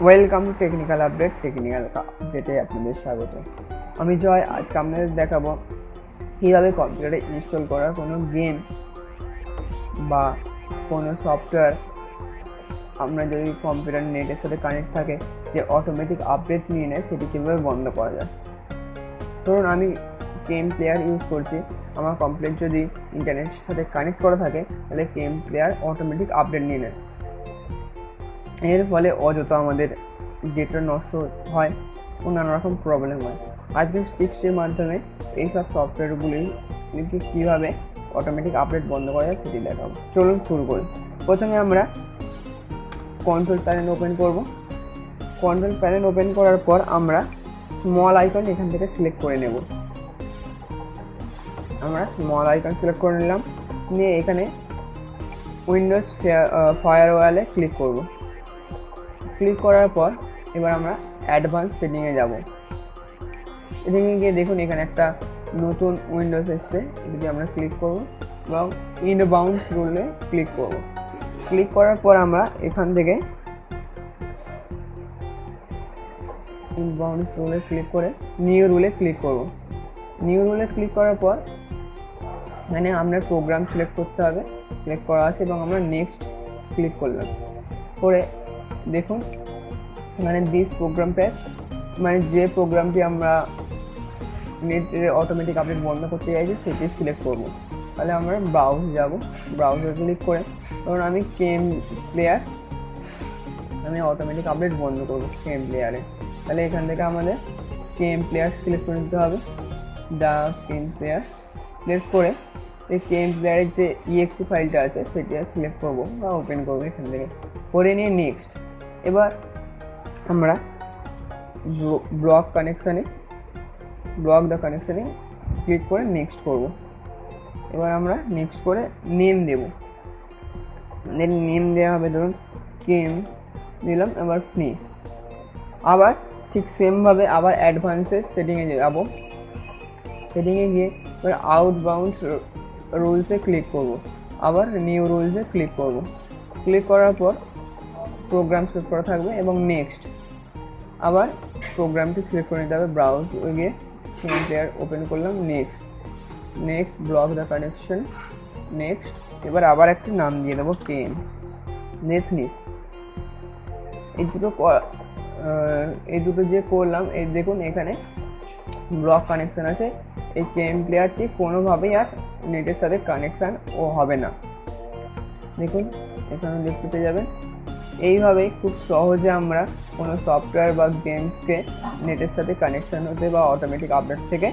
Welcome to technical update. Technical আপডেটে আপনাদের স্বাগত। আমি জয়। আজকে আপনাদের দেখাবো কীভাবে কম্পিউটারে ইনস্টল করা কোনো গেম বা কোনো সফটওয়্যার আমরা যদি কম্পিউটার নেটের সাথে কানেক্ট থাকে যে অটোমেটিক আপডেট নিয়ে নেয়, সেটি কীভাবে বন্ধ করা যায়। ধরুন আমি গেম প্লেয়ার ইউজ করছি, আমার কম্পিউটার যদি ইন্টারনেটের সাথে কানেক্ট করা থাকে তাহলে গেম প্লেয়ার অটোমেটিক আপডেট নিয়ে নেয়। এর ফলে অযথা আমাদের ডেটা নষ্ট হয় ও নানা রকম প্রবলেম হয়। আজকের টিপসের মাধ্যমে এইসব সফটওয়্যারগুলিকে কীভাবে অটোমেটিক আপডেট বন্ধ করা যায় সেটি দেখাবো। চলুন শুরু করি। প্রথমে আমরা কন্ট্রোল প্যানেল ওপেন করব। কন্ট্রোল প্যানেল ওপেন করার পর আমরা স্মল আইকন এখান থেকে সিলেক্ট করে নেব। আমরা স্মল আইকন সিলেক্ট করে নিলাম, নিয়ে এখানে উইন্ডোজ ফায়ারওয়ালে ক্লিক করব। ক্লিক করার পর এবার আমরা অ্যাডভান্স সেটিংয়ে যাব। সেটিংয়ে গিয়ে দেখুন এখানে একটা নতুন উইন্ডোজ এসছে, এদিকে আমরা ক্লিক করব এবং ইনবাউন্ড রুলে ক্লিক করব। ক্লিক করার পর আমরা এখান থেকে ইনবাউন্ড রুলে ক্লিক করে নিউ রুলে ক্লিক করব। নিউ রুলে ক্লিক করার পর মানে আমরা প্রোগ্রাম সিলেক্ট করতে হবে, সিলেক্ট করা আছে এবং আমরা নেক্সট ক্লিক করলাম। করে দেখুন মানে দিস প্রোগ্রাম প্যাক, মানে যে প্রোগ্রামটি আমরা নেটের অটোমেটিক আপডেট বন্ধ করতে চাইছি সেটি সিলেক্ট করব। তাহলে আমরা ব্রাউজ যাব, ব্রাউজার ক্লিক করে ধরুন আমি গেম প্লেয়ার, আমি অটোমেটিক আপডেট বন্ধ করব গেম প্লেয়ারে। তাহলে এখান থেকে আমাদের গেম প্লেয়ার সিলেক্ট করে নিতে হবে। দ্য গেম প্লেয়ার সিলেক্ট করে এই গেম প্লেয়ারের যে ইএক্সি ফাইলটা আছে সেটি সিলেক্ট করবো বা ওপেন করবো এখান থেকে, করে নিয়ে নেক্সট। এবার আমরা ব্লক দ্য কানেকশানে ক্লিক করে নেক্সট করব। এবার আমরা নেক্সট করে নেম দেব। নেম দেওয়া হবে ধরুন গেম দিলাম, এবার ফিনিশ। আবার ঠিক সেমভাবে আবার অ্যাডভান্সের সেটিংয়ে যাব। সেটিংয়ে গিয়ে এবার আউটবাউন্ড রুলসে ক্লিক করব, আবার নিউ রুলসে ক্লিক করব। ক্লিক করার পর প্রোগ্রাম সিলেক্ট করা থাকবে এবং নেক্সট আবার প্রোগ্রামটি সিলেক্ট করে নিতে হবে। ব্রাউজ গিয়ে গেম প্লেয়ার ওপেন করলাম, next block the connection, next. এবার আবার একটা নাম দিয়ে দেবো গেম, ফিনিশ। এই দুটো যে করলাম, এই দেখুন এখানে ব্লক কানেকশান আছে। এই গেম প্লেয়ারটি কোনোভাবেই আর নেটের সাথে কানেকশান ও হবে না। দেখুন এখানে দেখতে পেয়ে যাবেন। এইভাবেই খুব সহজে আমরা কোনো সফটওয়্যার বা গেমসকে নেটের সাথে কানেকশান হতে বা অটোমেটিক আপডেট থেকে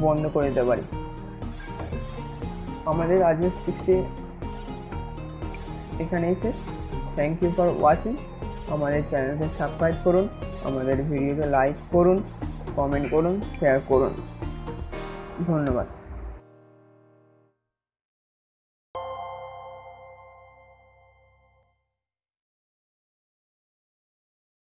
বন্ধ করে দিতে পারি। আমাদের আজকের টিপসটি এখানেই শেষ। Thank you for watching. আমাদের চ্যানেলকে সাবস্ক্রাইব করুন, আমাদের ভিডিওতে লাইক করুন, কমেন্ট করুন, শেয়ার করুন। ধন্যবাদ।